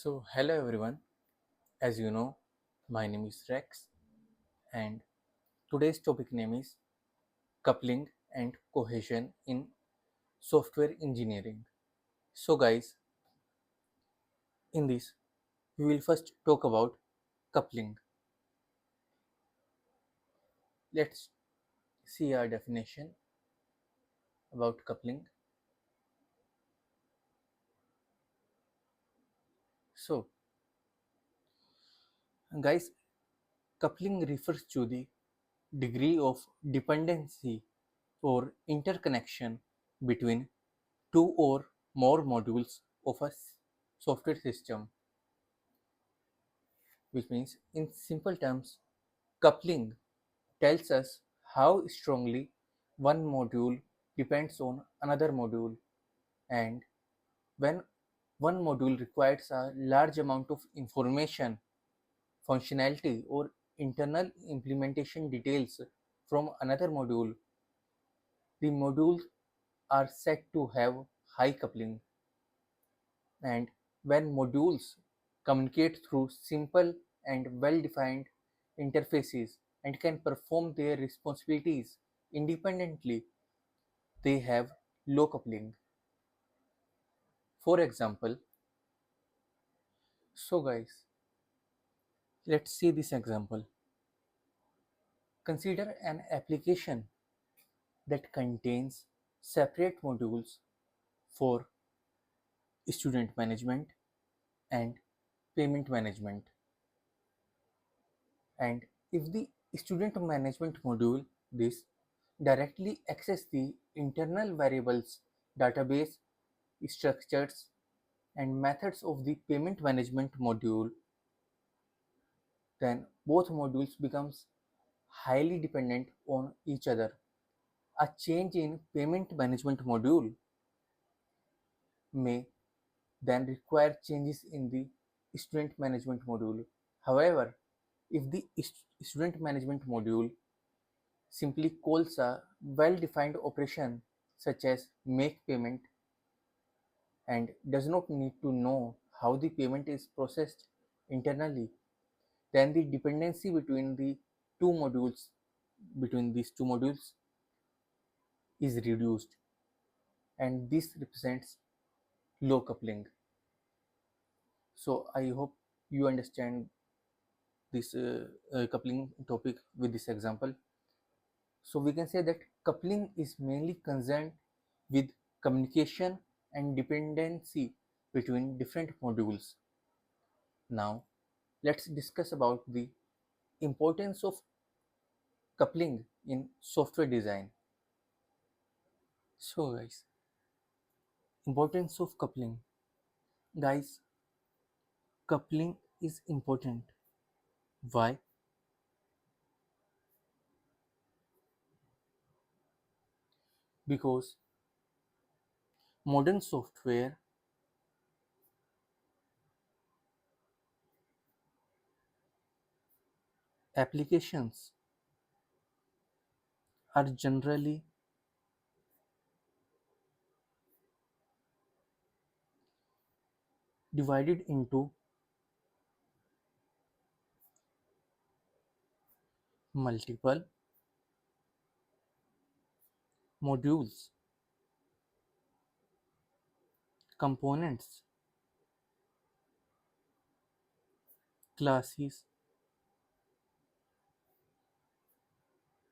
Hello everyone. As you know, my name is Rex, and today's topic name is coupling and cohesion in software engineering. Guys, in this, we will first talk about coupling. Let's see our definition about coupling. So, guys, coupling refers to the degree of dependency or interconnection between two or more modules of a software system, which means, in simple terms, coupling tells us how strongly one module depends on another module, and when one module requires a large amount of information, functionality, or internal implementation details from another module, the modules are said to have high coupling. And when modules communicate through simple and well-defined interfaces and can perform their responsibilities independently, they have low coupling. For example, guys, let's see this example. Consider an application that contains separate modules for student management and payment management. And if the student management module this directly access the internal variables, database structures, and methods of the payment management module, then both modules becomes highly dependent on each other. A change in payment management module may then require changes in the student management module. However, if the student management module simply calls a well-defined operation such as make payment and does not need to know how the payment is processed internally, then the dependency two modules between these two modules is reduced, and this represents low coupling. So I hope you understand this coupling topic with this example. So we can say that coupling is mainly concerned with communication and dependency between different modules. Now let's discuss about the importance of coupling in software design. Guys, importance of coupling. Guys, coupling is important. Why? Because modern software applications are generally divided into multiple modules, components, classes,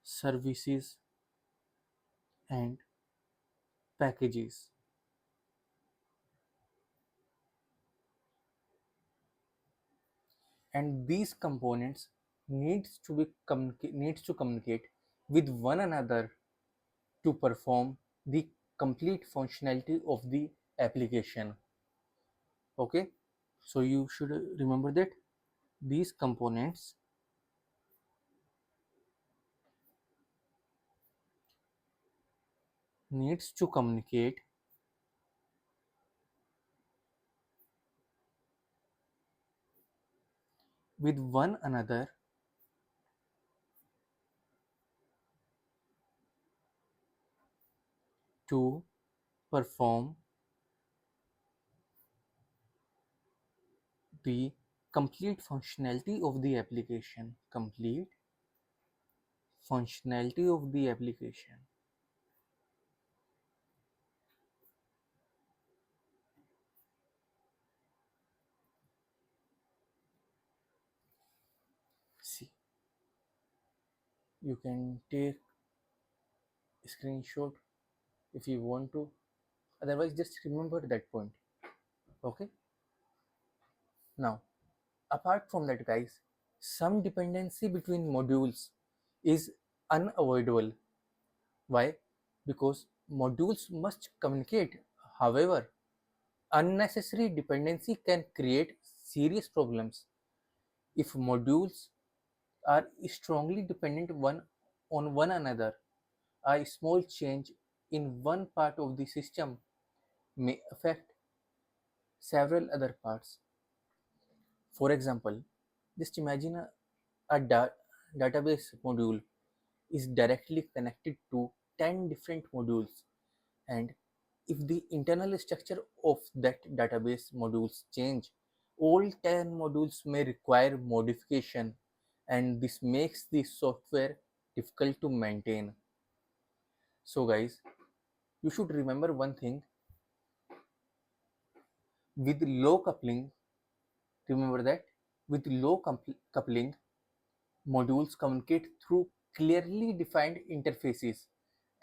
services, and packages. And these components needs to communicate with one another to perform the complete functionality of the application. Okay, so you should remember that these components needs to communicate with one another to perform the complete functionality of the application. Complete functionality of the application. See, you can take screenshot if you want to, otherwise just remember that point. Okay, now apart from that, guys, some dependency between modules is unavoidable. Why? Because modules must communicate. However, unnecessary dependency can create serious problems. If modules are strongly dependent one on one another, a small change in one part of the system may affect several other parts. For example, just imagine a database module is directly connected to 10 different modules, and if the internal structure of that database modules change, all 10 modules may require modification, and this makes the software difficult to maintain. So guys, you should remember one thing: with low coupling, remember that with low coupling, modules communicate through clearly defined interfaces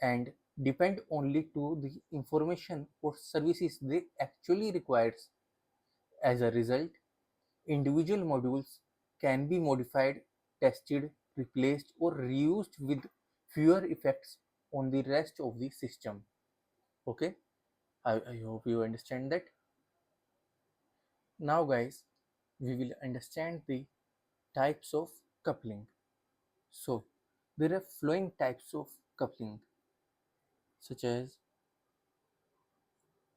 and depend only to the information or services they actually requires. As a result, individual modules can be modified, tested, replaced, or reused with fewer effects on the rest of the system. Okay, I hope you understand that. Now, guys, we will understand the types of coupling. So, there are flowing types of coupling, such as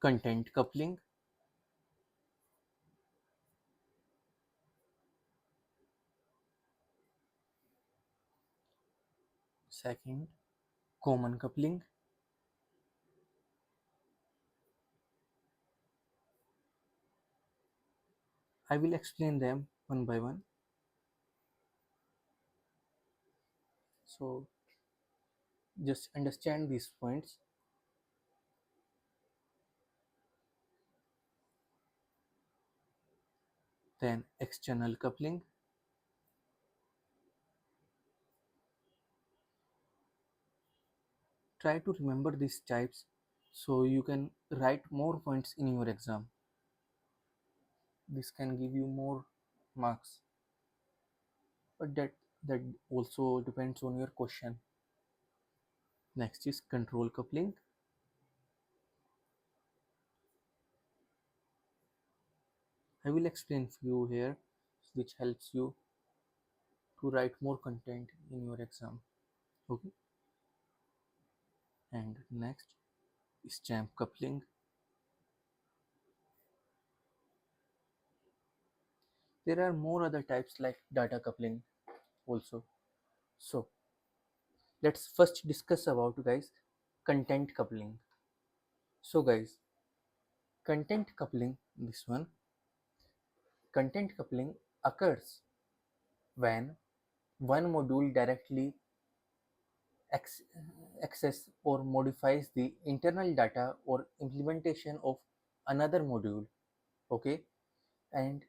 content coupling, second, common coupling. I will explain them one by one. So, just understand these points. Then, external coupling. Try to remember these types so you can write more points in your exam. This can give you more marks, but that also depends on your question. Next is control coupling. I will explain few here which helps you to write more content in your exam. Okay, and next stamp coupling. There are more other types like data coupling also. So let's first discuss about, guys, content coupling. So guys, content coupling, this one, content coupling occurs when one module directly acc- access or modifies the internal data or implementation of another module. Okay, and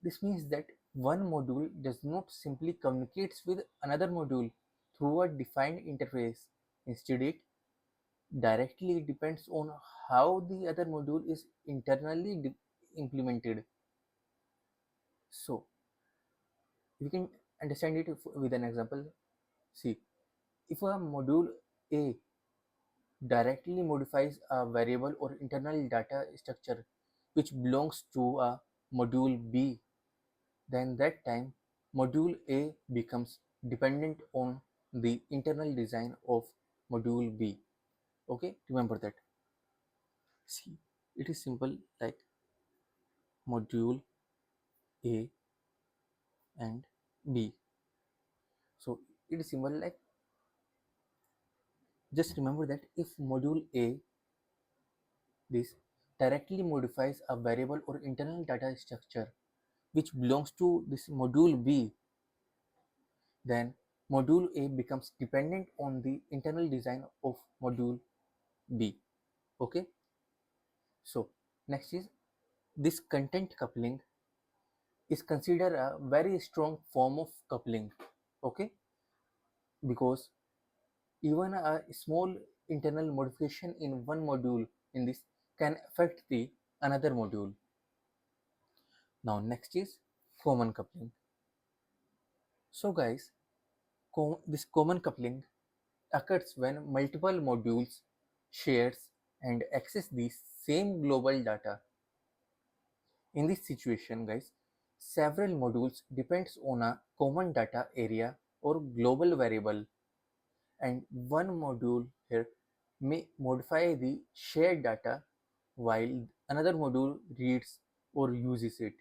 this means that one module does not simply communicates with another module through a defined interface. Instead, it directly depends on how the other module is internally implemented. So we can understand it with an example. See, if a module A directly modifies a variable or internal data structure which belongs to a module B, then that time module A becomes dependent on the internal design of module B. Okay, remember that. See, it is simple like module A and B. So it is simple like, just remember that if module A this directly modifies a variable or internal data structure which belongs to this module B, then module A becomes dependent on the internal design of module B. Okay, so next is this content coupling is considered a very strong form of coupling. Okay, because even a small internal modification in one module in this can affect the another module. Now next is common coupling. So guys, this common coupling occurs when multiple modules shares and access the same global data. In this situation guys, several modules depends on a common data area or global variable, and one module here may modify the shared data while another module reads or uses it.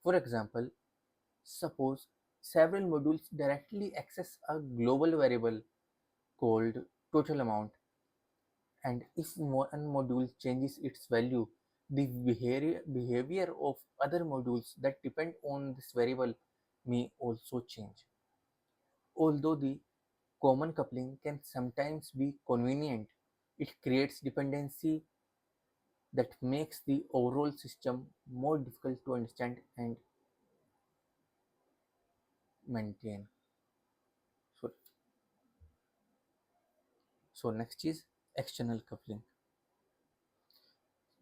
For example, suppose several modules directly access a global variable called total amount, and if one module changes its value, the behavior of other modules that depend on this variable may also change. Although the common coupling can sometimes be convenient, it creates dependency that makes the overall system more difficult to understand and maintain. So, so next is external coupling.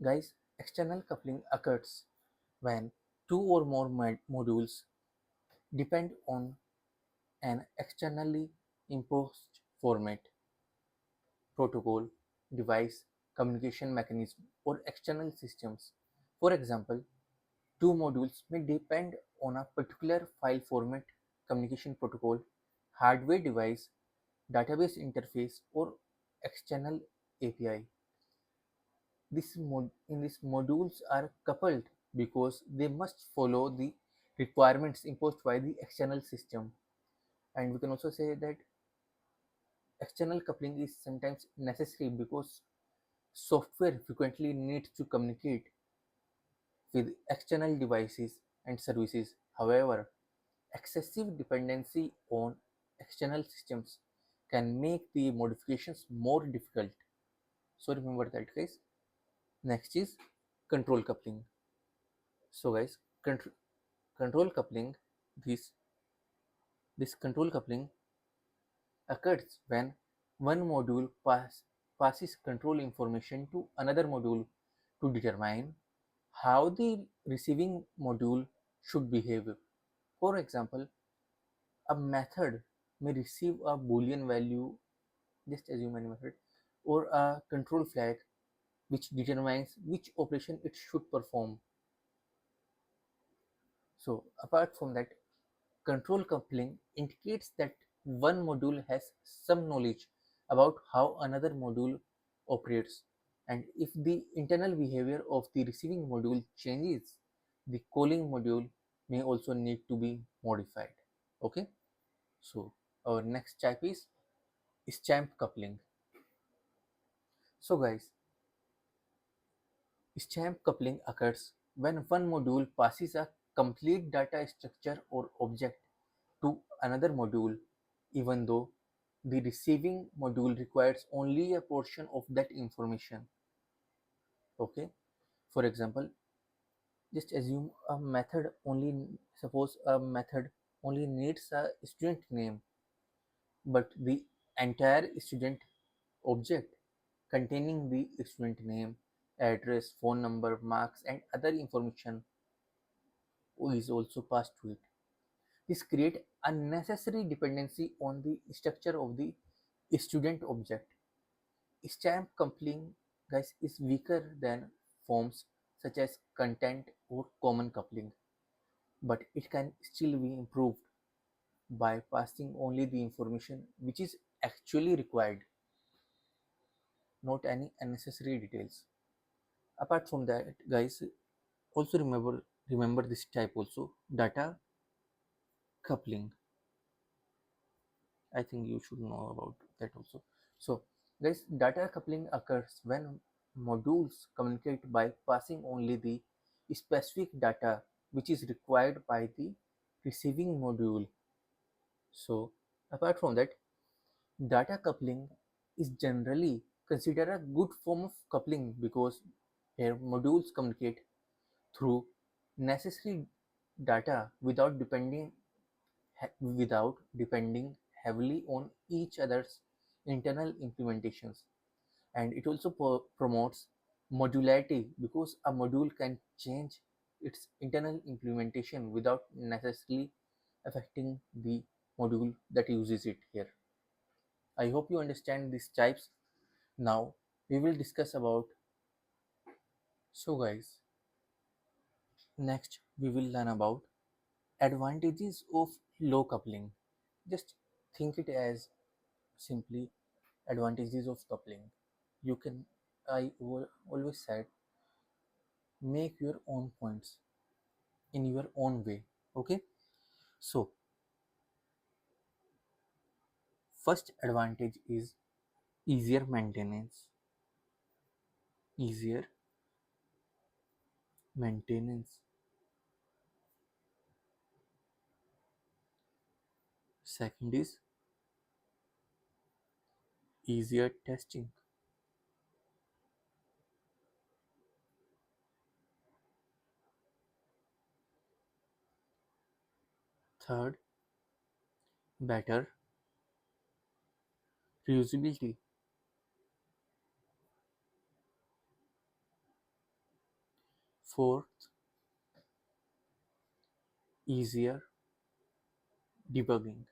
Guys, external coupling occurs when two or more modules depend on an externally imposed format, protocol, device, communication mechanism, or external systems. For example, two modules may depend on a particular file format, communication protocol, hardware device, database interface, or external API. These modules are coupled because they must follow the requirements imposed by the external system. And we can also say that external coupling is sometimes necessary because software frequently needs to communicate with external devices and services. However, excessive dependency on external systems can make the modifications more difficult. So remember that guys. Next is control coupling. So guys, control coupling, this this control coupling occurs when one module passes control information to another module to determine how the receiving module should behave. For example, a method may receive a boolean value, just assume any method, or a control flag which determines which operation it should perform. So apart from that, control coupling indicates that one module has some knowledge about how another module operates, and if the internal behavior of the receiving module changes, the calling module may also need to be modified. Okay, so our next type is stamp coupling. So guys, stamp coupling occurs when one module passes a complete data structure or object to another module, even though the receiving module requires only a portion of that information. Okay, for example, just assume a method only, suppose a method only needs a student name, but the entire student object containing the student name, address, phone number, marks, and other information is also passed to it. This creates unnecessary dependency on the structure of the student object. Stamp coupling, guys, is weaker than forms such as content or common coupling, but it can still be improved by passing only the information which is actually required, not any unnecessary details. Apart from that, guys, also remember this type also, data coupling. I think you should know about that also. So, guys, data coupling occurs when modules communicate by passing only the specific data which is required by the receiving module. So, apart from that, data coupling is generally considered a good form of coupling because here modules communicate through necessary data without depending heavily on each other's internal implementations. And it also promotes modularity because a module can change its internal implementation without necessarily affecting the module that uses it here. I hope you understand these types. Now we will discuss about. So guys, next we will learn about advantages of low coupling. Just think it as simply advantages of coupling. You can, always said, make your own points in your own way. Okay, so first advantage is easier maintenance. Easier maintenance. Second is easier testing. Third, better reusability. Fourth, easier debugging.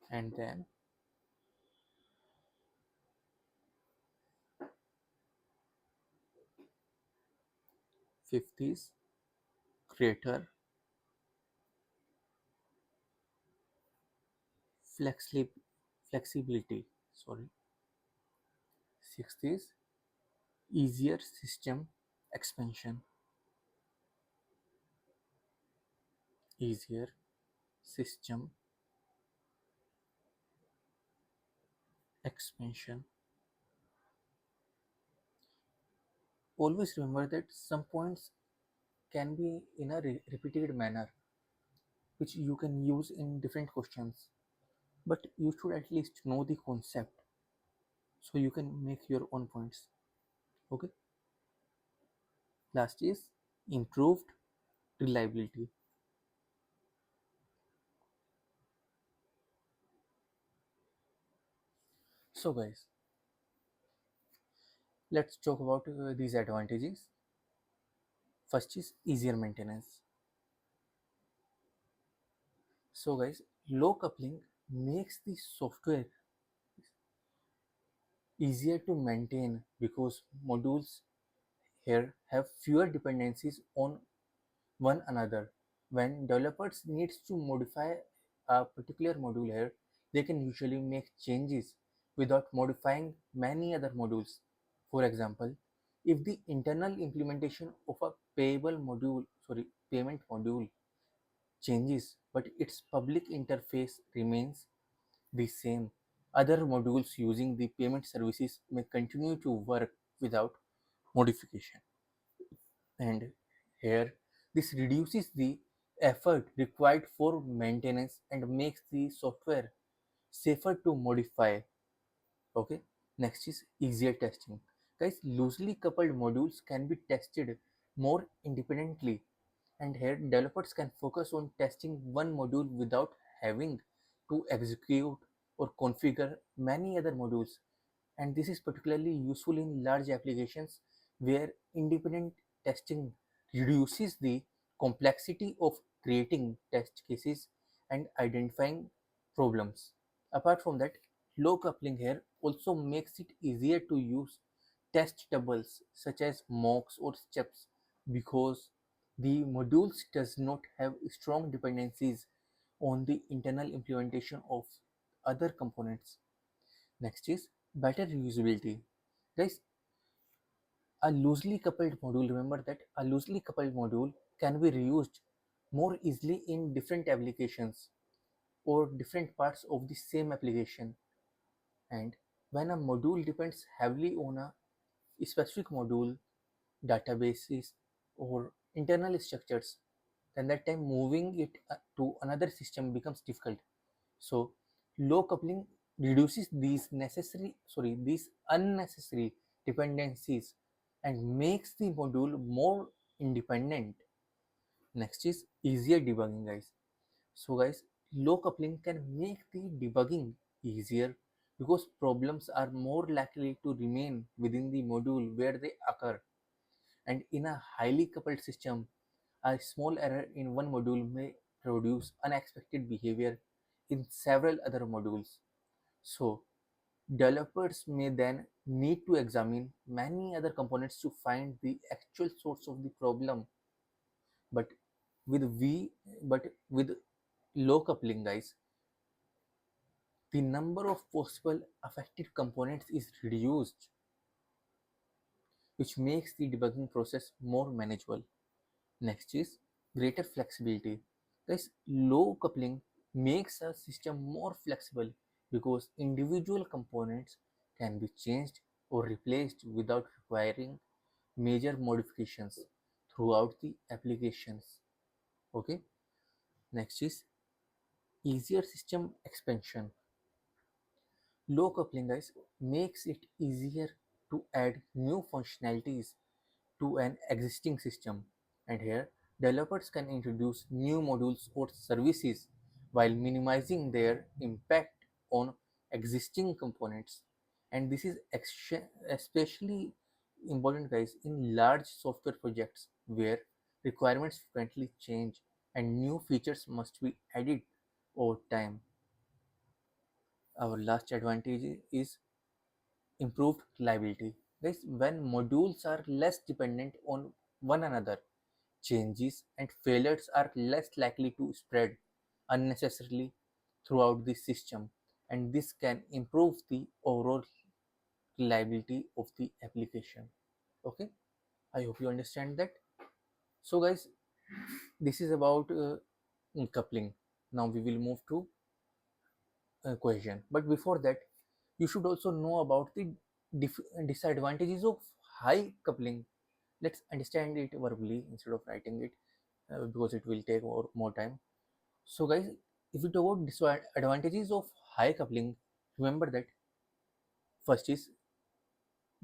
And then fifth is greater flexi- flexibility. Sorry. Sixth is easier system expansion. Easier system expansion. Always remember that some points can be in a repeated manner, which you can use in different questions, but you should at least know the concept so you can make your own points. Okay. Last is improved reliability. So guys, let's talk about these advantages. First is easier maintenance. So guys, low coupling makes the software easier to maintain because modules here have fewer dependencies on one another. When developers needs to modify a particular module here, they can usually make changes without modifying many other modules. For example, if the internal implementation of a payment module changes, but its public interface remains the same, other modules using the payment services may continue to work without modification. And here, this reduces the effort required for maintenance and makes the software safer to modify. Okay, next is easier testing. Guys, loosely coupled modules can be tested more independently, and here developers can focus on testing one module without having to execute or configure many other modules. And this is particularly useful in large applications where independent testing reduces the complexity of creating test cases and identifying problems. Apart from that, low coupling here also makes it easier to use test doubles such as mocks or steps because the modules does not have strong dependencies on the internal implementation of other components. Next is better reusability. Guys, a loosely coupled module, remember that a loosely coupled module can be reused more easily in different applications or different parts of the same application. And when a module depends heavily on a specific module, databases, or internal structures, then that time moving it to another system becomes difficult. So low coupling reduces these unnecessary dependencies and makes the module more independent. Next is easier debugging, guys. So guys, low coupling can make the debugging easier because problems are more likely to remain within the module where they occur. And in a highly coupled system, a small error in one module may produce unexpected behavior in several other modules. So, developers may then need to examine many other components to find the actual source of the problem. But with V, but with low coupling, guys, the number of possible affected components is reduced, which makes the debugging process more manageable. Next is greater flexibility. Guys, low coupling makes a system more flexible because individual components can be changed or replaced without requiring major modifications throughout the applications. Okay, next is easier system expansion. Low coupling, guys, makes it easier to add new functionalities to an existing system. And here, developers can introduce new modules or services while minimizing their impact on existing components. And this is especially important, guys, in large software projects where requirements frequently change and new features must be added over time. Our last advantage is improved reliability. Guys, when modules are less dependent on one another, changes and failures are less likely to spread unnecessarily throughout the system, and this can improve the overall reliability of the application. Okay, I hope you understand that. So guys, this is about coupling. Now we will move to cohesion, but before that you should also know about the disadvantages of high coupling. Let's understand it verbally instead of writing it, because it will take more time. So guys, if we talk about disadvantages of high coupling, remember that first is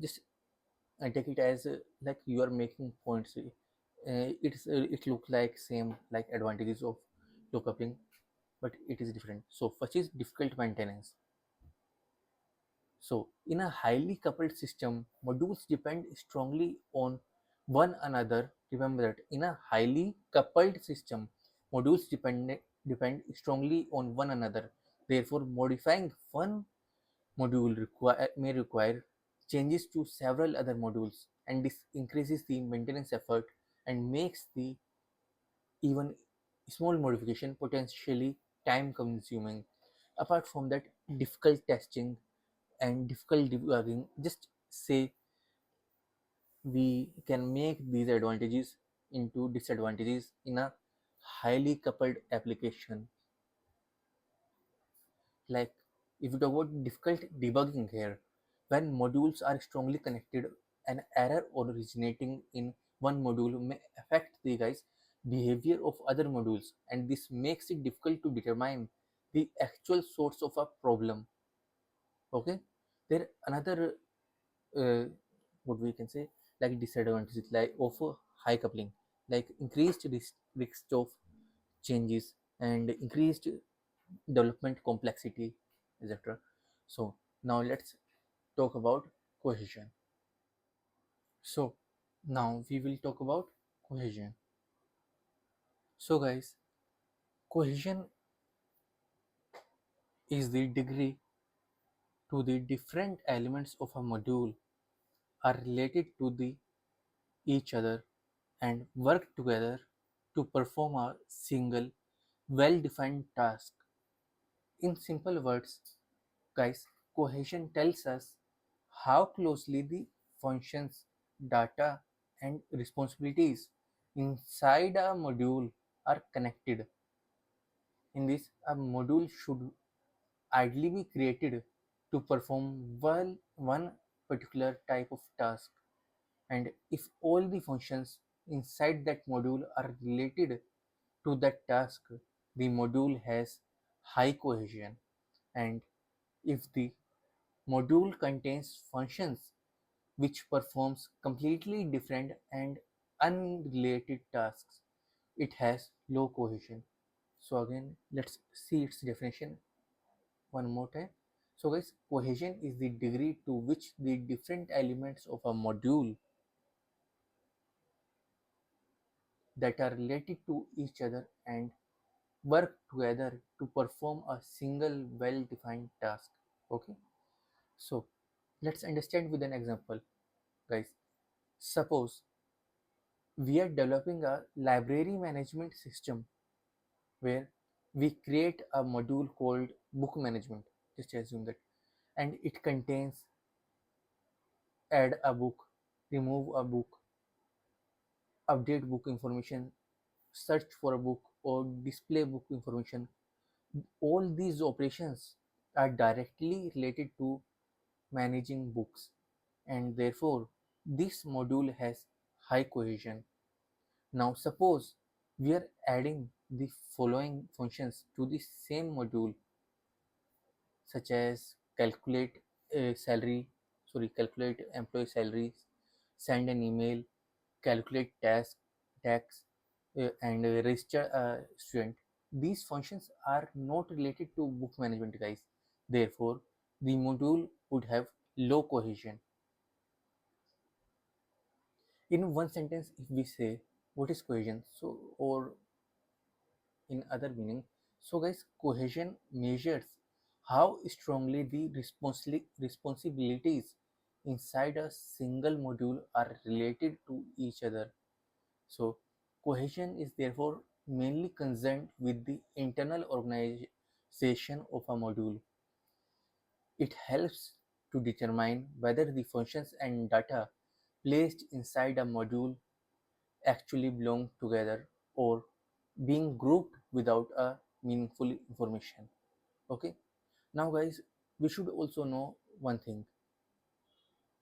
just take it as like you are making points. It look like same like advantages of low coupling, but it is different. So first is difficult maintenance. So in a highly coupled system, modules depend strongly on one another. Remember that in a highly coupled system, modules depend strongly on one another. Therefore, modifying one module may require changes to several other modules, and this increases the maintenance effort and makes the even small modification potentially time consuming. Apart from that, difficult testing and difficult debugging, just say we can make these advantages into disadvantages in a highly coupled application. Like if you talk about difficult debugging here, when modules are strongly connected, an error originating in one module may affect the guys behavior of other modules, and this makes it difficult to determine the actual source of a problem. Okay, there another uh, what we can say like disadvantages like of high coupling, like increased risk of changes and increased development complexity, etc. So now let's talk about cohesion. So now we will talk about cohesion. So guys, cohesion is the degree to the different elements of a module are related to the each other and work together to perform a single well-defined task. In simple words, guys, cohesion tells us how closely the functions, data, and responsibilities inside a module are connected. In this, a module should ideally be created to perform one particular type of task, and if all the functions inside that module are related to that task, the module has high cohesion. And if the module contains functions which performs completely different and unrelated tasks, it has low cohesion. So again, let's see its definition one more time. So guys, cohesion is the degree to which the different elements of a module that are related to each other and work together to perform a single well-defined task. Okay, so let's understand with an example, guys. Suppose we are developing a library management system where we create a module called book management. Just assume that, and it contains add a book, remove a book, update book information, search for a book, or display book information. All these operations are directly related to managing books, and therefore this module has high cohesion. Now suppose we are adding the following functions to the same module, such as calculate employee salaries, send an email, calculate tax, and register a student. These functions are not related to book management, guys. Therefore, the module would have low cohesion. In one sentence, if we say what is cohesion, so or in other meaning, so guys, cohesion measures how strongly the responsibilities inside a single module are related to each other. So cohesion is therefore mainly concerned with the internal organization of a module. It helps to determine whether the functions and data placed inside a module actually belong together or being grouped without a meaningful information. Okay, now guys, we should also know one thing,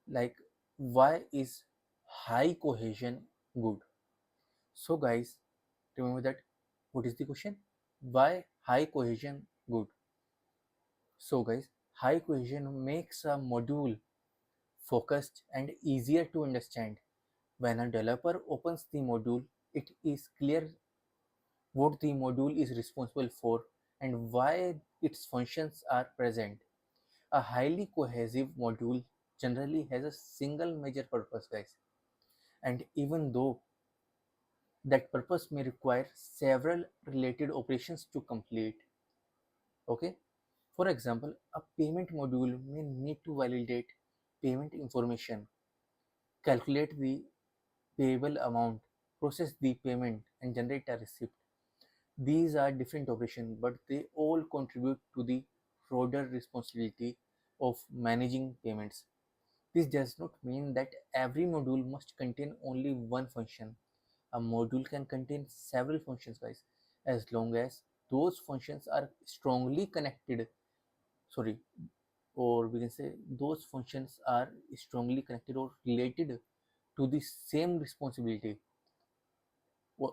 like, why is high cohesion good? So guys, remember that, what is the question? Why high cohesion good? So guys, high cohesion makes a module focused and easier to understand. When a developer opens the module, it is clear what the module is responsible for and why its functions are present. A highly cohesive module generally has a single major purpose, guys, and even though that purpose may require several related operations to complete. Okay, for example, a payment module may need to validate payment information, calculate the payable amount, process the payment, and generate a receipt. These are different operations, but they all contribute to the broader responsibility of managing payments. This does not mean that every module must contain only one function. A module can contain several functions, guys, as long as those functions are strongly connected. Sorry, or we can say those functions are strongly connected or related to the same responsibility.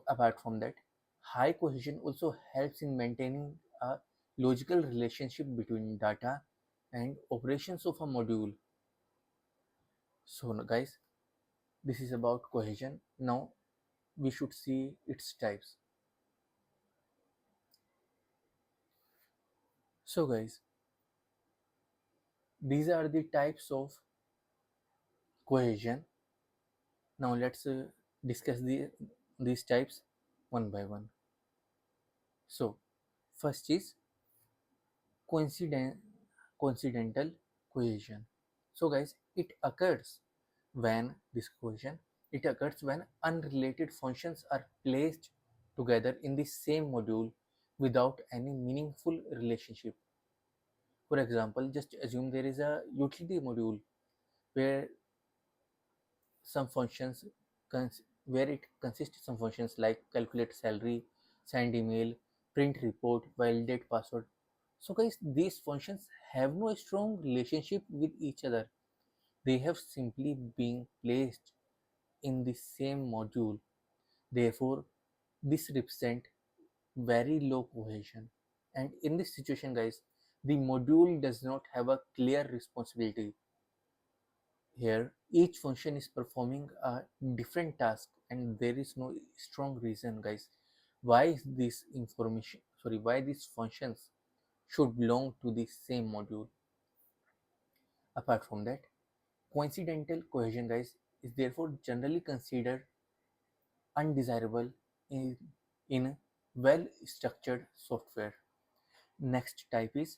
Apart from that, high cohesion also helps in maintaining a logical relationship between data and operations of a module. So guys, this is about cohesion. Now we should see its types. So guys, these are the types of cohesion. Now let's discuss these types one by one. So first is coincident coincidental cohesion. So guys, this cohesion, it occurs when unrelated functions are placed together in the same module without any meaningful relationship. For example, just assume there is a utility module where some functions where it consists of some functions like calculate salary, send email, print report, validate password. So guys, these functions have no strong relationship with each other. They have simply been placed in the same module. Therefore, this represents very low cohesion. And in this situation, guys, the module does not have a clear responsibility. Here, each function is performing a different task, and there is no strong reason, guys, why this information, sorry, why these functions should belong to the same module. Apart from that, coincidental cohesion, guys, is therefore generally considered undesirable in, in well-structured software. Next type is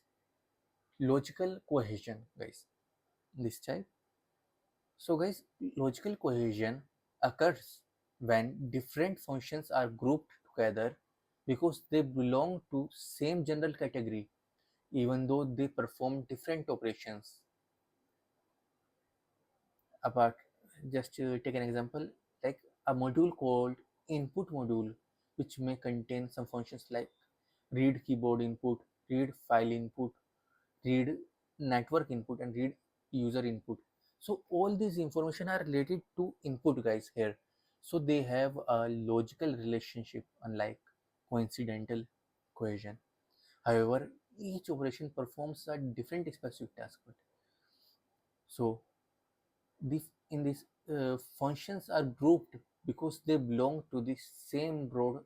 logical cohesion, guys. This type. So, guys, logical cohesion occurs when different functions are grouped together because they belong to same general category, even though they perform different operations. Apart, just to take an example, like a module called input module, which may contain some functions like read keyboard input, read file input, read network input, and read user input. So all these information are related to input, guys, here. So they have a logical relationship, unlike coincidental cohesion. However, each operation performs a different specific task. So the in these functions are grouped because they belong to the same broad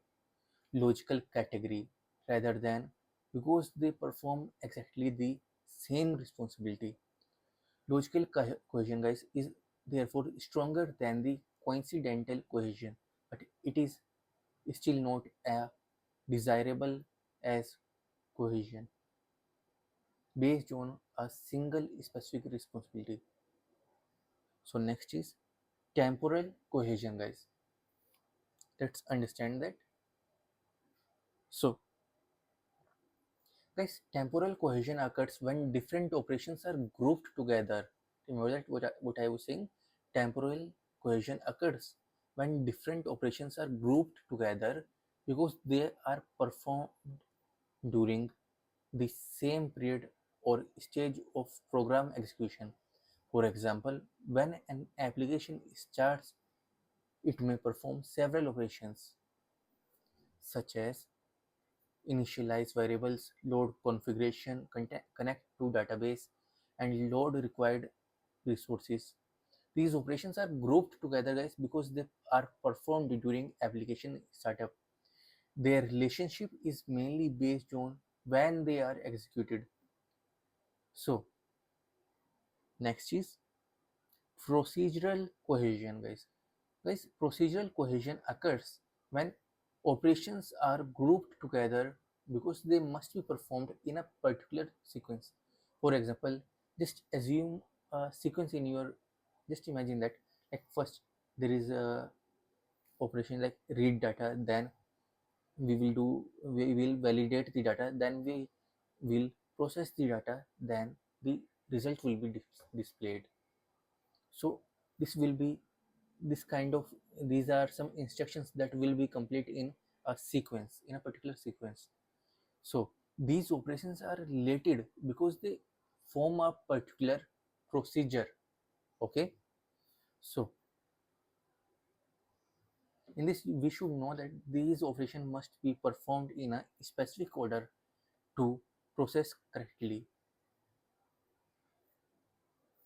logical category rather than because they perform exactly the same responsibility. Logical cohesion, guys, is therefore stronger than the coincidental cohesion, but it is still not as desirable as cohesion based on a single specific responsibility. So next is temporal cohesion, guys. Let's understand that. So guys, temporal cohesion occurs when different operations are grouped together. Remember that what I was saying? Temporal cohesion occurs when different operations are grouped together because they are performed during the same period or stage of program execution. For example, when an application starts, it may perform several operations such as initialize variables, load configuration, connect to database, and load required resources. These operations are grouped together, guys, because they are performed during application startup. Their relationship is mainly based on when they are executed. So next is procedural cohesion, guys. Guys, procedural cohesion occurs when operations are grouped together because they must be performed in a particular sequence. For example, just assume a sequence in your, just imagine that, like first there is a operation like read data, then we will validate the data, then we will process the data, then the result will be displayed. So this will be this kind of, these are some instructions that will be complete in a sequence, in a particular sequence. So these operations are related because they form a particular procedure. Okay, so in this we should know that these operations must be performed in a specific order to process correctly.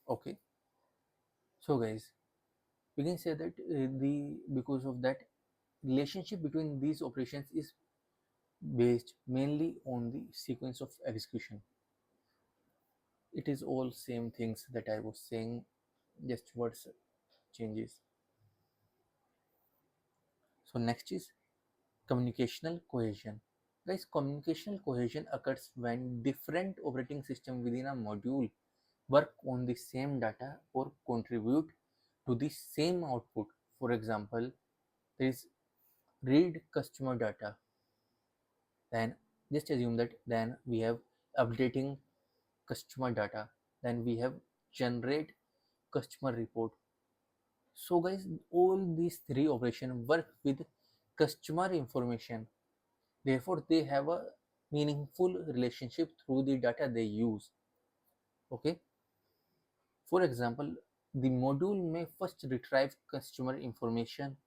Okay, so guys, we can say that the because of that, relationship between these operations is based mainly on the sequence of execution. It is all same things that I was saying, just words changes. So next is communicational cohesion. Guys, communicational cohesion occurs when different operating system within a module work on the same data or contribute to the same output. For example, there is read customer data, then just assume that then we have updating customer data, then we have generate customer report. So guys, all these three operations work with customer information. Therefore, they have a meaningful relationship through the data they use. Okay, for example, the module may first retrieve customer information,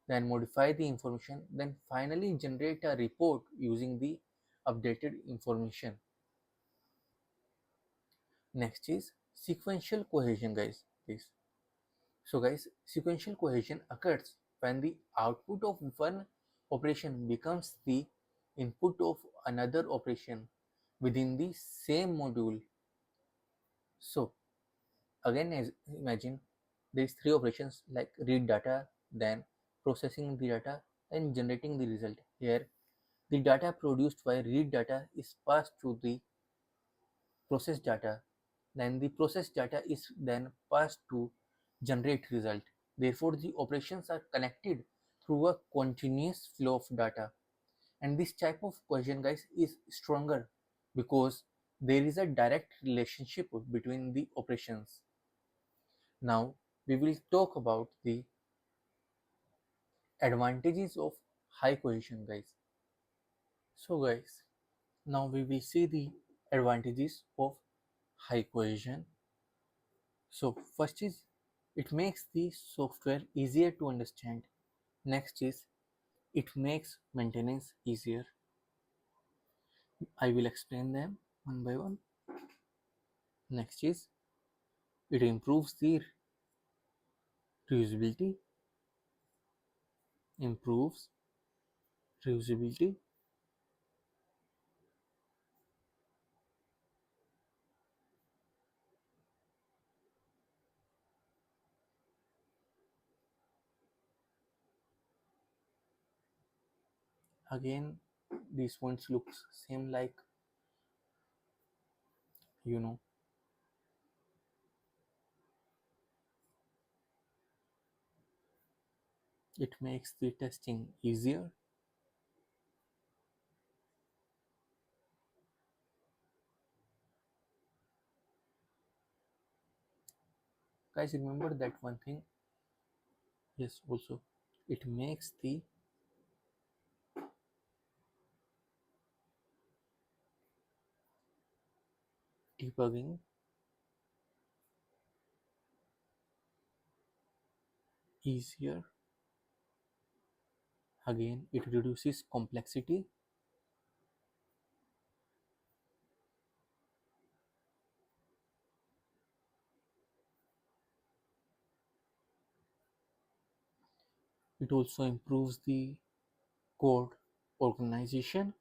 then modify the information, then finally generate a report using the updated information. Next is sequential cohesion, guys. Please. So, guys, sequential cohesion occurs when the output of one operation becomes the input of another operation within the same module. So, again, as imagine there is three operations like read data, then processing the data, and generating the result. Here, the data produced by read data is passed to the process data, then the process data is then passed to generate result. Therefore, the operations are connected through a continuous flow of data. And this type of cohesion, guys, is stronger because there is a direct relationship between the operations. Now, we will talk about the advantages of high cohesion, guys. So, guys, now we will see the advantages of high cohesion. So first is it makes the software easier to understand. Next is it makes maintenance easier. I will explain them one by one. Next is it improves the reusability, improves reusability. Again, these ones looks same like you know it makes the testing easier. Guys, remember that one thing. Yes, also it makes the debugging easier. Again, it reduces complexity. It also improves the code organization.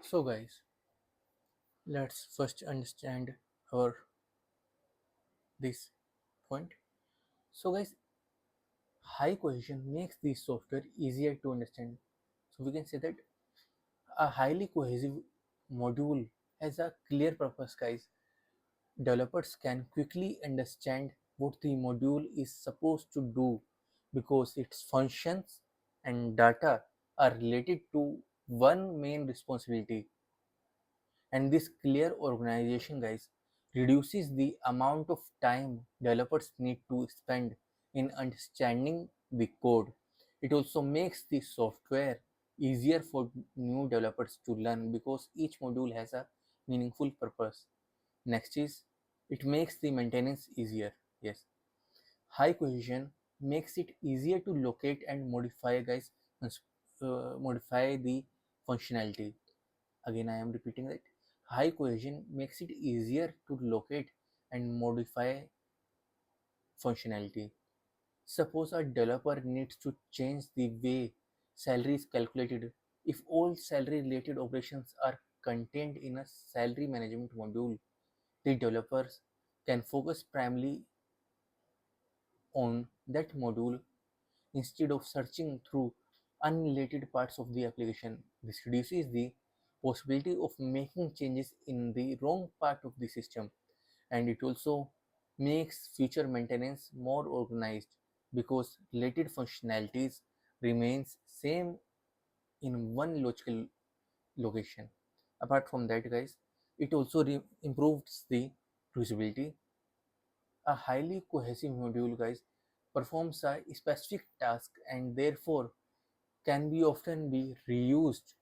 So guys, let's first understand our this point. So guys, high cohesion makes the software easier to understand. So we can say that a highly cohesive module has a clear purpose, guys. Developers can quickly understand what the module is supposed to do because its functions and data are related to one main responsibility. And this clear organization, guys, reduces the amount of time developers need to spend in understanding the code. It also makes the software easier for new developers to learn because each module has a meaningful purpose. Next is it makes the maintenance easier. Yes, high cohesion makes it easier to locate and modify, guys, modify the functionality. Again, I am repeating that high cohesion makes it easier to locate and modify functionality. Suppose a developer needs to change the way salary is calculated. If all salary related operations are contained in a salary management module, the developers can focus primarily on that module instead of searching through unrelated parts of the application. This reduces the possibility of making changes in the wrong part of the system, and it also makes future maintenance more organized because related functionalities remains same in one logical location. Apart from that, guys, it also improves the reusability. A highly cohesive module, guys, performs a specific task and therefore can be often be reused.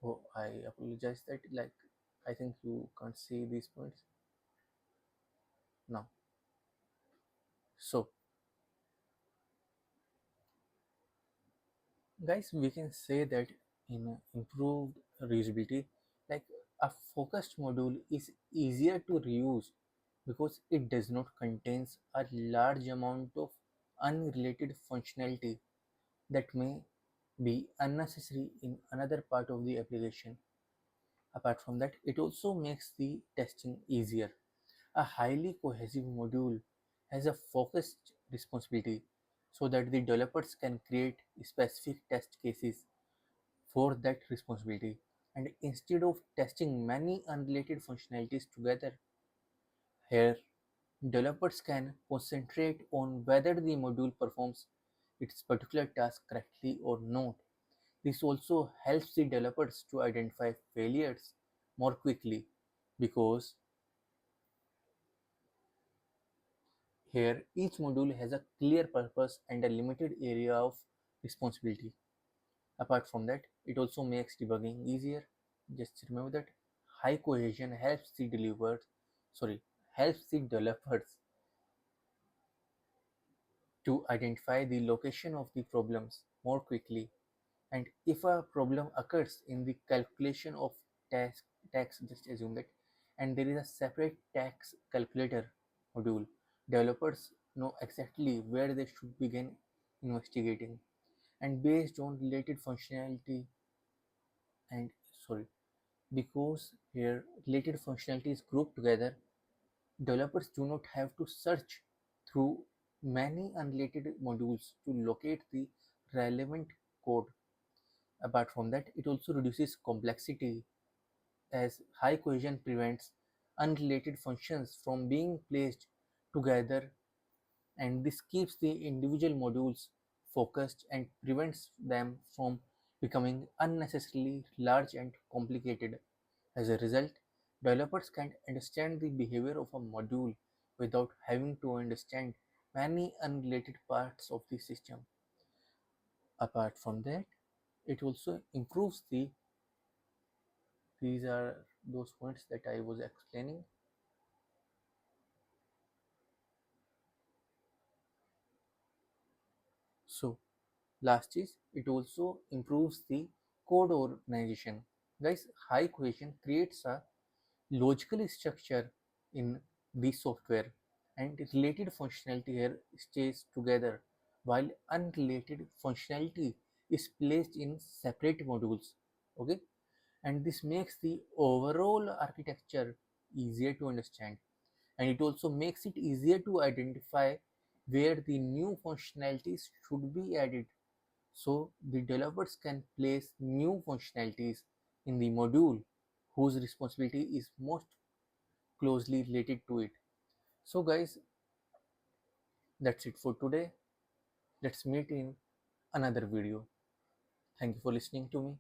Oh, I apologize that, like, I think you can't see these points now. So, guys, we can say that in improved reusability, like a focused module is easier to reuse because it does not contains a large amount of unrelated functionality that may be unnecessary in another part of the application. Apart from that, it also makes the testing easier. A highly cohesive module has a focused responsibility so that the developers can create specific test cases for that responsibility. And instead of testing many unrelated functionalities together, here developers can concentrate on whether the module performs its particular task correctly or not. This also helps the developers to identify failures more quickly because here each module has a clear purpose and a limited area of responsibility. Apart from that, it also makes debugging easier. Just remember that high cohesion helps the developers to identify the location of the problems more quickly. And if a problem occurs in the calculation of tax, just assume that, and there is a separate tax calculator module, developers know exactly where they should begin investigating. And based on related functionality, and sorry, because here related functionality is grouped together, developers do not have to search through many unrelated modules to locate the relevant code. Apart from that, it also reduces complexity as high cohesion prevents unrelated functions from being placed together, and this keeps the individual modules focused and prevents them from becoming unnecessarily large and complicated. As a result, developers can understand the behavior of a module without having to understand many unrelated parts of the system. Apart from that, it also improves the these are those points that I was explaining. So last is it also improves the code organization. Guys, high cohesion creates a logical structure in the software and related functionality here stays together while unrelated functionality is placed in separate modules. Okay, and this makes the overall architecture easier to understand, and it also makes it easier to identify where the new functionalities should be added, so the developers can place new functionalities in the module whose responsibility is most closely related to it. So guys, that's it for today. Let's meet in another video. Thank you for listening to me.